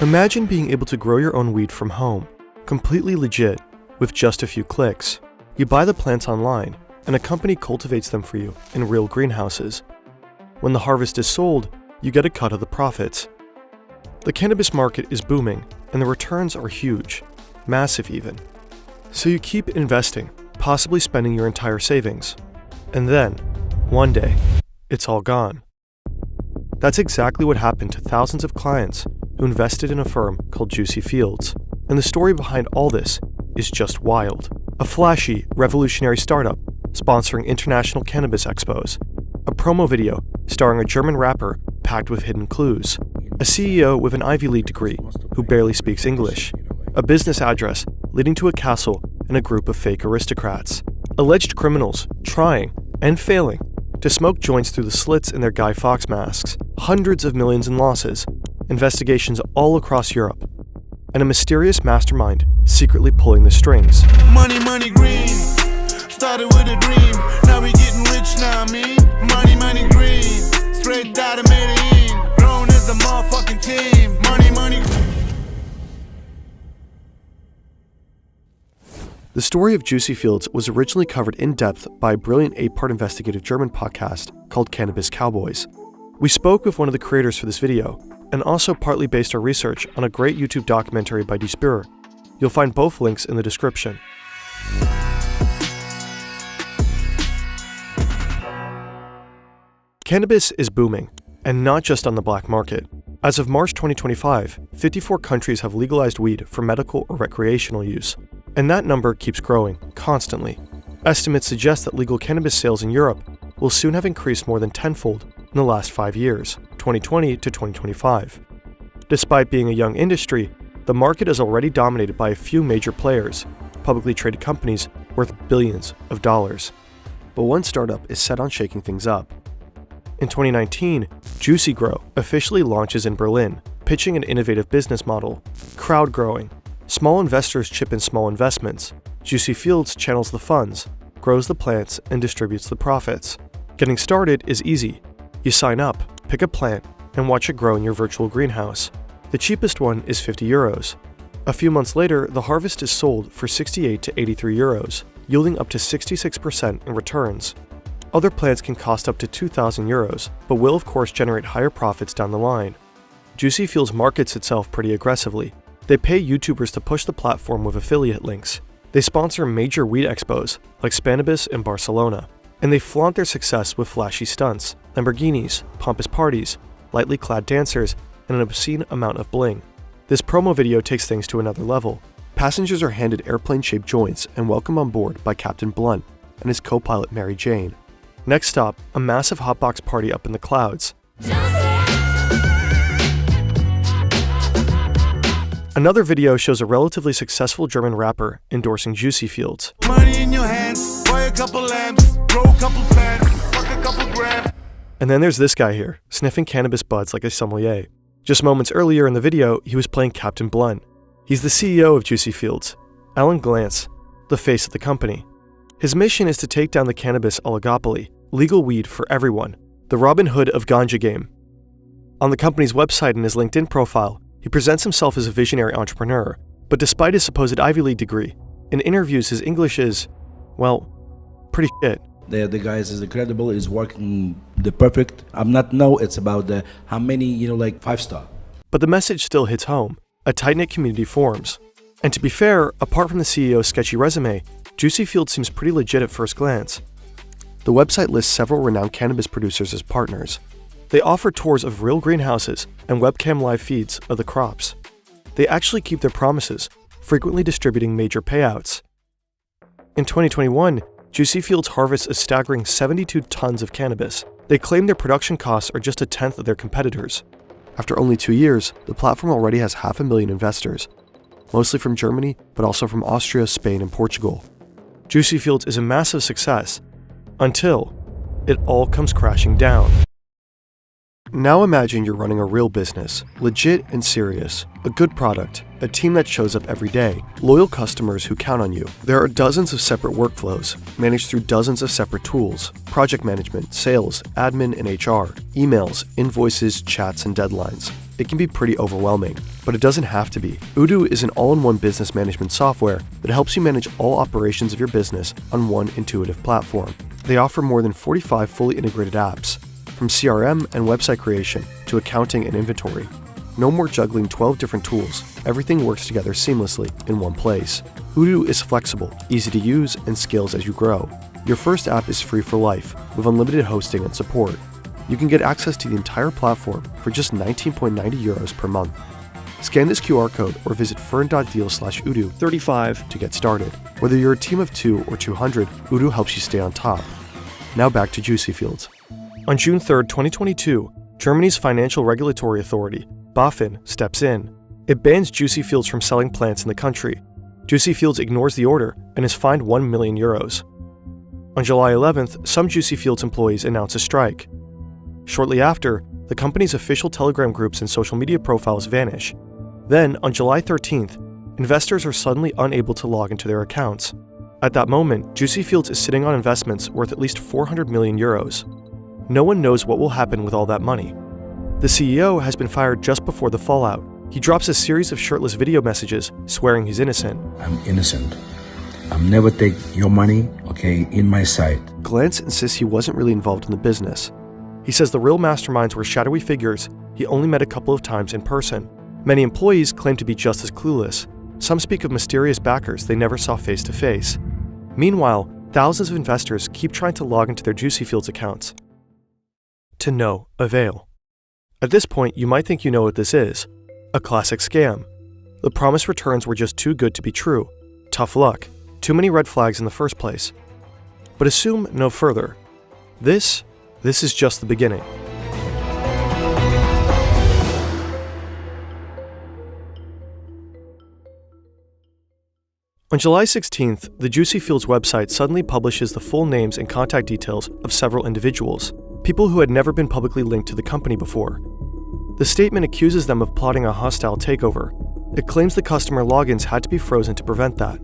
Imagine being able to grow your own weed from home, completely legit, with just a few clicks. You buy the plants online, and a company cultivates them for you in real greenhouses. When the harvest is sold, you get a cut of the profits. The cannabis market is booming, and the returns are huge, massive even. So you keep investing, possibly spending your entire savings. And then, one day, it's all gone. That's exactly what happened to thousands of clients who invested in a firm called JuicyFields. And the story behind all this is just wild. A flashy, revolutionary startup sponsoring international cannabis expos. A promo video starring a German rapper packed with hidden clues. A CEO with an Ivy League degree who barely speaks English. A business address leading to a castle and a group of fake aristocrats. Alleged criminals trying and failing to smoke joints through the slits in their Guy Fawkes masks. Hundreds of millions in losses. Investigations all across Europe. And a mysterious mastermind secretly pulling the strings. Money, money, green. Started with a dream. Now we getting rich now, I mean. Money, money, green. Straight out of Medellin. Grown as a motherfucking team. Money, money. The story of JuicyFields was originally covered in depth by a brilliant 8-part investigative German podcast called Cannabis, Cowboys. We spoke with one of the creators for this video, and also partly based our research on a great YouTube documentary by Spur. You'll find both links in the description. Cannabis is booming, and not just on the black market. As of March 2025, 54 countries have legalized weed for medical or recreational use, and that number keeps growing constantly. Estimates suggest that legal cannabis sales in Europe will soon have increased more than tenfold in the last 5 years, 2020 to 2025. Despite being a young industry, the market is already dominated by a few major players, publicly traded companies worth billions of dollars. But one startup is set on shaking things up. In 2019, Juicy Grow officially launches in Berlin, pitching an innovative business model, crowd growing. Small investors chip in small investments. JuicyFields channels the funds, grows the plants, and distributes the profits. Getting started is easy. You sign up, pick a plant, and watch it grow in your virtual greenhouse. The cheapest one is 50 euros. A few months later, the harvest is sold for 68 to 83 euros, yielding up to 66% in returns. Other plants can cost up to 2,000 euros, but will of course generate higher profits down the line. JuicyFields markets itself pretty aggressively. They pay YouTubers to push the platform with affiliate links. They sponsor major weed expos like Cannabis in Barcelona, and they flaunt their success with flashy stunts, Lamborghinis, pompous parties, lightly clad dancers, and an obscene amount of bling. This promo video takes things to another level. Passengers are handed airplane-shaped joints and welcomed on board by Captain Blunt and his co-pilot Mary Jane. Next stop, a massive hotbox party up in the clouds. Another video shows a relatively successful German rapper endorsing JuicyFields. Money in your hands, buy a couple lamps, grow a couple plants, fuck a couple grams. And then there's this guy here, sniffing cannabis buds like a sommelier. Just moments earlier in the video, he was playing Captain Blunt. He's the CEO of JuicyFields, Alan Glantz, the face of the company. His mission is to take down the cannabis oligopoly, legal weed for everyone, the Robin Hood of ganja game. On the company's website and his LinkedIn profile, he presents himself as a visionary entrepreneur, but despite his supposed Ivy League degree, in interviews his English is, well, pretty shit. The guys is incredible, is working the perfect. I'm not know it's about the how many, like 5-star. But the message still hits home. A tight-knit community forms. And to be fair, apart from the CEO's sketchy resume, JuicyFields seems pretty legit at first glance. The website lists several renowned cannabis producers as partners. They offer tours of real greenhouses and webcam live feeds of the crops. They actually keep their promises, frequently distributing major payouts. In 2021, JuicyFields harvests a staggering 72 tons of cannabis. They claim their production costs are just a tenth of their competitors. After only 2 years, the platform already has 500,000 investors, mostly from Germany, but also from Austria, Spain, and Portugal. JuicyFields is a massive success, until it all comes crashing down. Now imagine you're running a real business, legit and serious, a good product, a team that shows up every day, loyal customers who count on you. There are dozens of separate workflows, managed through dozens of separate tools, project management, sales, admin, and HR, emails, invoices, chats, and deadlines. it can be pretty overwhelming, but it doesn't have to be. Odoo is an all-in-one business management software that helps you manage all operations of your business on one intuitive platform. They offer more than 45 fully integrated apps, from CRM and website creation to accounting and inventory. No more juggling 12 different tools. Everything works together seamlessly in one place. Odoo is flexible, easy to use, and scales as you grow. Your first app is free for life, with unlimited hosting and support. You can get access to the entire platform for just 19.90 euros per month. Scan this QR code or visit fern.deal/Odoo35 to get started. Whether you're a team of 2 or 200, Odoo helps you stay on top. Now back to JuicyFields. On June 3, 2022, Germany's Financial Regulatory Authority, BaFin, steps in. It bans JuicyFields from selling plants in the country. JuicyFields ignores the order and is fined 1 million euros. On July 11th, some JuicyFields employees announce a strike. Shortly after, the company's official Telegram groups and social media profiles vanish. Then, on July 13th, investors are suddenly unable to log into their accounts. At that moment, JuicyFields is sitting on investments worth at least 400 million euros. No one knows what will happen with all that money. The CEO has been fired just before the fallout. He drops a series of shirtless video messages swearing he's innocent. I'm innocent. I'll never take your money, okay, in my sight. Glantz insists he wasn't really involved in the business. He says the real masterminds were shadowy figures he only met a couple of times in person. Many employees claim to be just as clueless. Some speak of mysterious backers they never saw face to face. Meanwhile, thousands of investors keep trying to log into their JuicyFields accounts. To no avail. At this point, you might think you know what this is. A classic scam. The promised returns were just too good to be true. Tough luck. Too many red flags in the first place. But assume no further. This is just the beginning. On July 16th, the JuicyFields website suddenly publishes the full names and contact details of several individuals, people who had never been publicly linked to the company before. The statement accuses them of plotting a hostile takeover. It claims the customer logins had to be frozen to prevent that.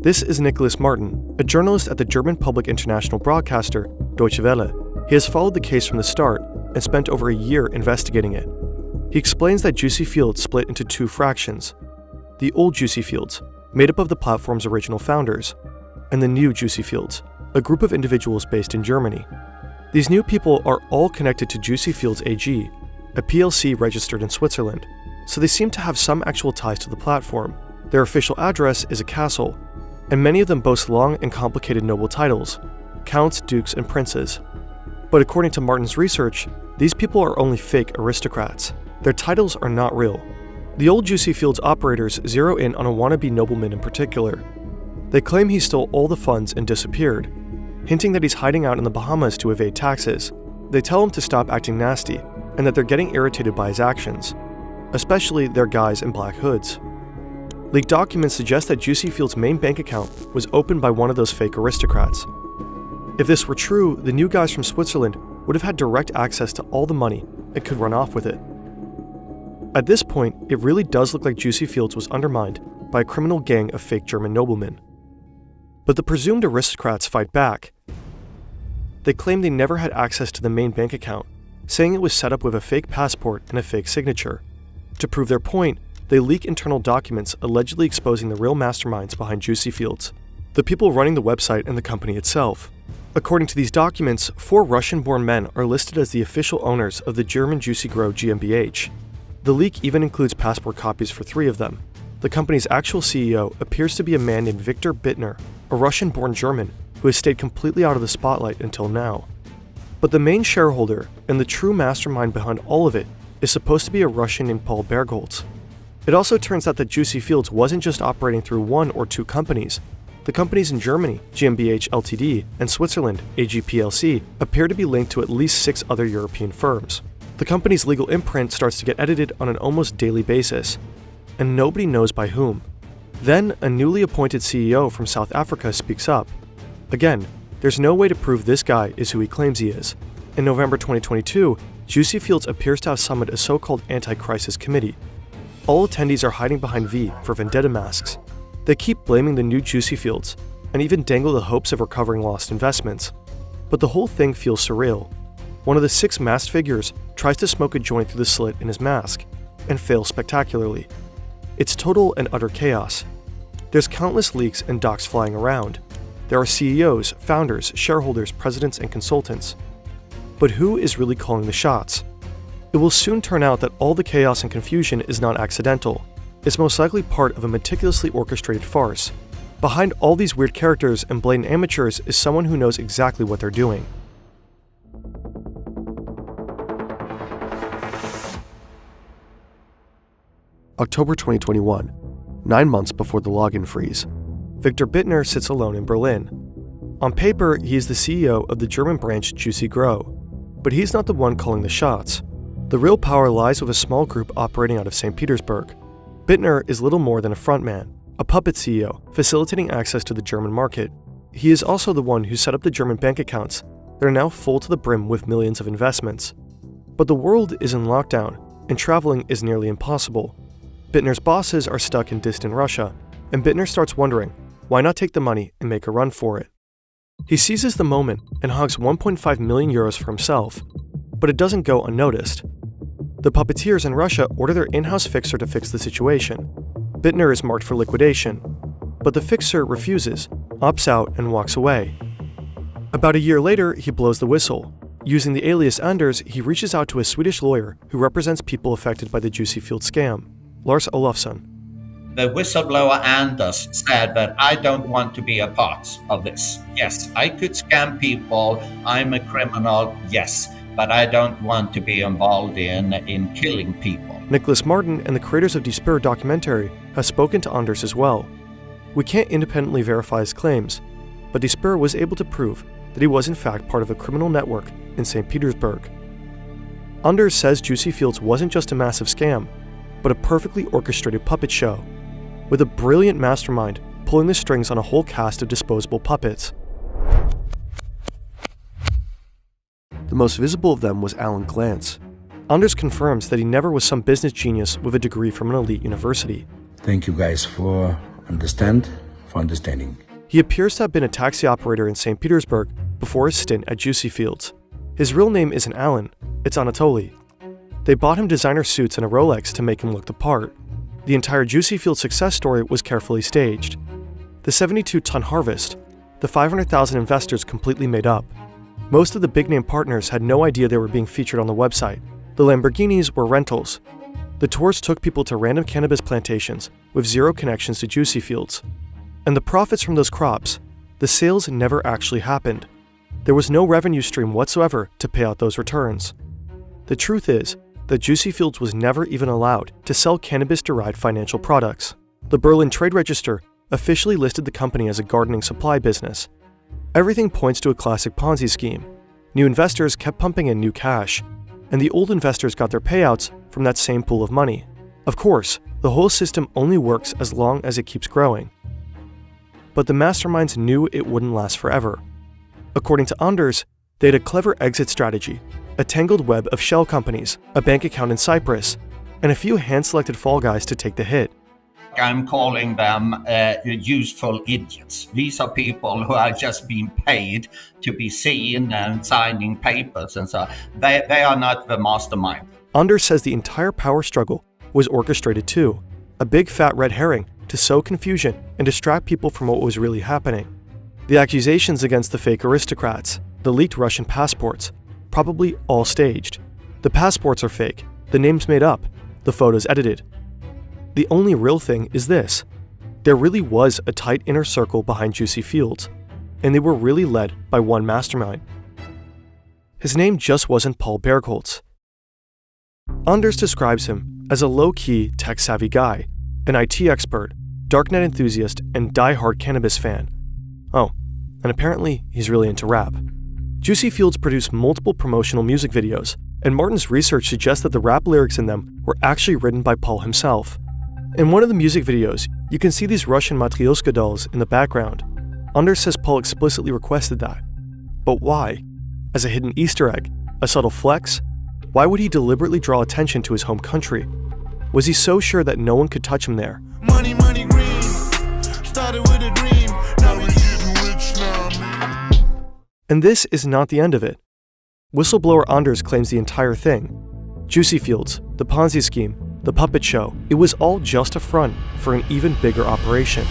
This is Nicolas Martin, a journalist at the German public international broadcaster Deutsche Welle. He has followed the case from the start and spent over a year investigating it. He explains that JuicyFields split into two fractions: the old JuicyFields, made up of the platform's original founders, and the new JuicyFields, a group of individuals based in Germany. These new people are all connected to JuicyFields AG, a PLC registered in Switzerland, so they seem to have some actual ties to the platform. Their official address is a castle, and many of them boast long and complicated noble titles: counts, dukes, and princes. But according to Martin's research, these people are only fake aristocrats. Their titles are not real. The old JuicyFields operators zero in on a wannabe nobleman in particular. They claim he stole all the funds and disappeared, hinting that he's hiding out in the Bahamas to evade taxes. They tell him to stop acting nasty, and that they're getting irritated by his actions, especially their guys in black hoods. Leaked documents suggest that JuicyFields' main bank account was opened by one of those fake aristocrats. If this were true, the new guys from Switzerland would have had direct access to all the money and could run off with it. At this point, it really does look like JuicyFields was undermined by a criminal gang of fake German noblemen. But the presumed aristocrats fight back. They claim they never had access to the main bank account, saying it was set up with a fake passport and a fake signature. To prove their point, they leak internal documents allegedly exposing the real masterminds behind JuicyFields, the people running the website and the company itself. According to these documents, 4 Russian-born men are listed as the official owners of the German Juicy Grow GmbH. The leak even includes passport copies for 3 of them. The company's actual CEO appears to be a man named Viktor Bittner, a Russian-born German who has stayed completely out of the spotlight until now. But the main shareholder and the true mastermind behind all of it is supposed to be a Russian named Paul Bergholz. It also turns out that JuicyFields wasn't just operating through 1 or 2 companies. The companies in Germany, GmbH Ltd, and Switzerland, AG plc, appear to be linked to at least 6 other European firms. The company's legal imprint starts to get edited on an almost daily basis, and nobody knows by whom. Then, a newly appointed CEO from South Africa speaks up. Again, there's no way to prove this guy is who he claims he is. In November 2022, JuicyFields appears to have summoned a so-called anti-crisis committee. All attendees are hiding behind V for vendetta masks. They keep blaming the new JuicyFields, and even dangle the hopes of recovering lost investments. But the whole thing feels surreal. one of the 6 masked figures tries to smoke a joint through the slit in his mask, and fails spectacularly. It's total and utter chaos. There's countless leaks and docs flying around. There are CEOs, founders, shareholders, presidents, and consultants. But who is really calling the shots? It will soon turn out that all the chaos and confusion is not accidental. It's most likely part of a meticulously orchestrated farce. Behind all these weird characters and blatant amateurs is someone who knows exactly what they're doing. October 2021, 9 months before the login freeze. Victor Bittner sits alone in Berlin. On paper, he is the CEO of the German branch JuicyGrow, but he's not the one calling the shots. The real power lies with a small group operating out of St. Petersburg. Bittner is little more than a frontman, a puppet CEO, facilitating access to the German market. He is also the one who set up the German bank accounts that are now full to the brim with millions of investments. But the world is in lockdown, and traveling is nearly impossible. Bittner's bosses are stuck in distant Russia, and Bittner starts wondering, why not take the money and make a run for it? He seizes the moment and hogs 1.5 million euros for himself, but it doesn't go unnoticed. The puppeteers in Russia order their in-house fixer to fix the situation. Bittner is marked for liquidation, but the fixer refuses, opts out, and walks away. About a year later, he blows the whistle. Using the alias Anders, he reaches out to a Swedish lawyer who represents people affected by the JuicyFields scam, Lars Olofsson. The whistleblower Anders said that I don't want to be a part of this. Yes, I could scam people, I'm a criminal, yes, but I don't want to be involved in killing people. Nicolas Martin and the creators of the Spur Documentary have spoken to Anders as well. We can't independently verify his claims, but the Spur was able to prove that he was in fact part of a criminal network in St. Petersburg. Anders says JuicyFields wasn't just a massive scam, but a perfectly orchestrated puppet show, with a brilliant mastermind pulling the strings on a whole cast of disposable puppets. The most visible of them was Alan Glantz. Anders confirms that he never was some business genius with a degree from an elite university. Thank you guys for understanding. He appears to have been a taxi operator in St. Petersburg before his stint at JuicyFields. His real name isn't Alan, it's Anatoly. They bought him designer suits and a Rolex to make him look the part. The entire JuicyFields success story was carefully staged. The 72-ton harvest, the 500,000 investors completely made up. Most of the big-name partners had no idea they were being featured on the website. The Lamborghinis were rentals. The tours took people to random cannabis plantations with zero connections to JuicyFields. And the profits from those crops, the sales never actually happened. There was no revenue stream whatsoever to pay out those returns. The truth is that JuicyFields was never even allowed to sell cannabis-derived financial products. The Berlin Trade Register officially listed the company as a gardening supply business. Everything points to a classic Ponzi scheme. New investors kept pumping in new cash, and the old investors got their payouts from that same pool of money. Of course, the whole system only works as long as it keeps growing. But the masterminds knew it wouldn't last forever. According to Anders, they had a clever exit strategy, a tangled web of shell companies, a bank account in Cyprus, and a few hand-selected fall guys to take the hit. I'm calling them useful idiots. These are people who are just being paid to be seen and signing papers and so on. They are not the mastermind. Anders says the entire power struggle was orchestrated too, a big fat red herring to sow confusion and distract people from what was really happening. The accusations against the fake aristocrats, the leaked Russian passports, probably all staged. The passports are fake, the names made up, the photos edited. The only real thing is this: there really was a tight inner circle behind JuicyFields, and they were really led by one mastermind. His name just wasn't Paul Bergholz. Anders describes him as a low-key, tech-savvy guy, an IT expert, darknet enthusiast, and die-hard cannabis fan. Oh, and apparently he's really into rap. JuicyFields produced multiple promotional music videos, and Martin's research suggests that the rap lyrics in them were actually written by Paul himself. In one of the music videos, you can see these Russian Matryoshka dolls in the background. Anders says Paul explicitly requested that. But why? As a hidden Easter egg? A subtle flex? Why would he deliberately draw attention to his home country? Was he so sure that no one could touch him there? Money, money, green. Started with a dream. Now we getting rich now, man. And this is not the end of it. Whistleblower Anders claims the entire thing. JuicyFields, the Ponzi scheme, the puppet show, it was all just a front for an even bigger operation.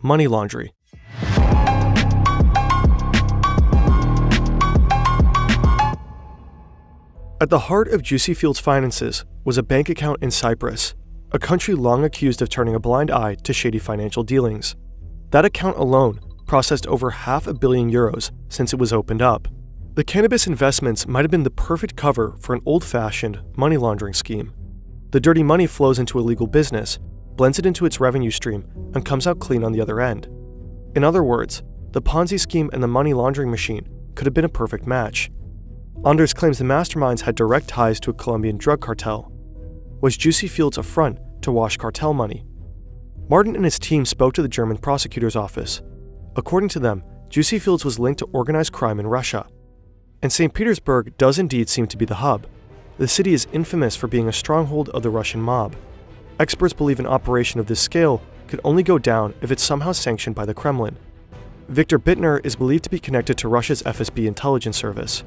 Money laundering. At the heart of JuicyFields' finances was a bank account in Cyprus, a country long accused of turning a blind eye to shady financial dealings. That account alone processed over €500 million since it was opened up. The cannabis investments might have been the perfect cover for an old-fashioned money laundering scheme. The dirty money flows into illegal business, blends it into its revenue stream, and comes out clean on the other end. In other words, the Ponzi scheme and the money laundering machine could have been a perfect match. Anders claims the masterminds had direct ties to a Colombian drug cartel. Was JuicyFields a front to wash cartel money? Marten and his team spoke to the German prosecutor's office. According to them, JuicyFields was linked to organized crime in Russia. And St. Petersburg does indeed seem to be the hub. The city is infamous for being a stronghold of the Russian mob. Experts believe an operation of this scale could only go down if it's somehow sanctioned by the Kremlin. Viktor Bittner is believed to be connected to Russia's FSB intelligence service.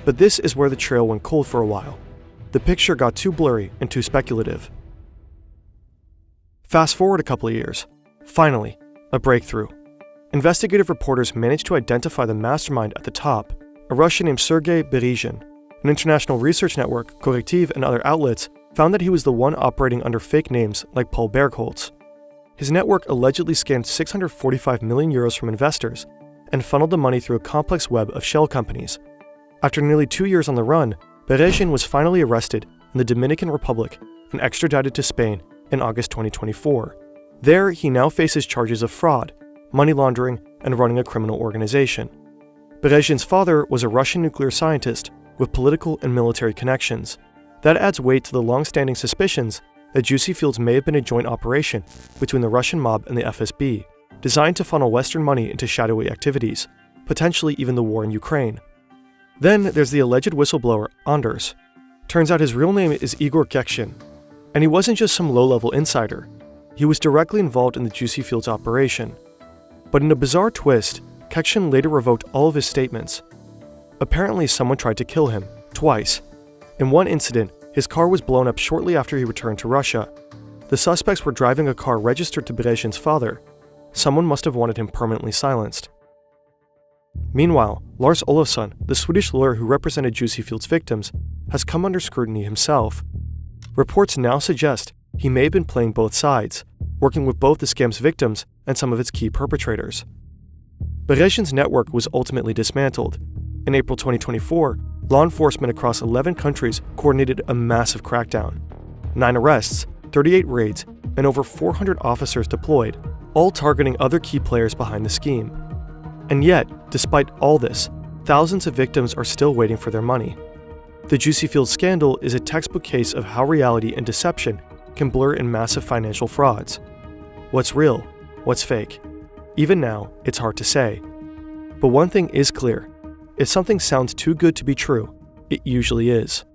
But this is where the trail went cold for a while. The picture got too blurry and too speculative. Fast forward a couple of years. Finally, a breakthrough. Investigative reporters managed to identify the mastermind at the top, a Russian named Sergei Berenguer. An international research network, Correctiv, and other outlets found that he was the one operating under fake names like Paul Bergholz. His network allegedly scammed €645 million from investors and funneled the money through a complex web of shell companies. After nearly 2 years on the run, Berenguer was finally arrested in the Dominican Republic and extradited to Spain in August 2024. There, he now faces charges of fraud, money laundering, and running a criminal organization. Berenguer's father was a Russian nuclear scientist with political and military connections. That adds weight to the long-standing suspicions that JuicyFields may have been a joint operation between the Russian mob and the FSB, designed to funnel Western money into shadowy activities, potentially even the war in Ukraine. Then there's the alleged whistleblower, Anders. Turns out his real name is Igor Kekshin, and he wasn't just some low-level insider. He was directly involved in the JuicyFields operation. But in a bizarre twist, Kekshin later revoked all of his statements. Apparently, someone tried to kill him, twice. In one incident, his car was blown up shortly after he returned to Russia. The suspects were driving a car registered to Berenguer's father. Someone must have wanted him permanently silenced. Meanwhile, Lars Olofsson, the Swedish lawyer who represented JuicyFields victims, has come under scrutiny himself. Reports now suggest he may have been playing both sides, working with both the scam's victims and some of its key perpetrators. Berenguer's network was ultimately dismantled. In April 2024, law enforcement across 11 countries coordinated a massive crackdown. 9 arrests, 38 raids, and over 400 officers deployed, all targeting other key players behind the scheme. And yet, despite all this, thousands of victims are still waiting for their money. The JuicyFields scandal is a textbook case of how reality and deception can blur in massive financial frauds. What's real? What's fake? Even now, it's hard to say. But one thing is clear. If something sounds too good to be true, it usually is.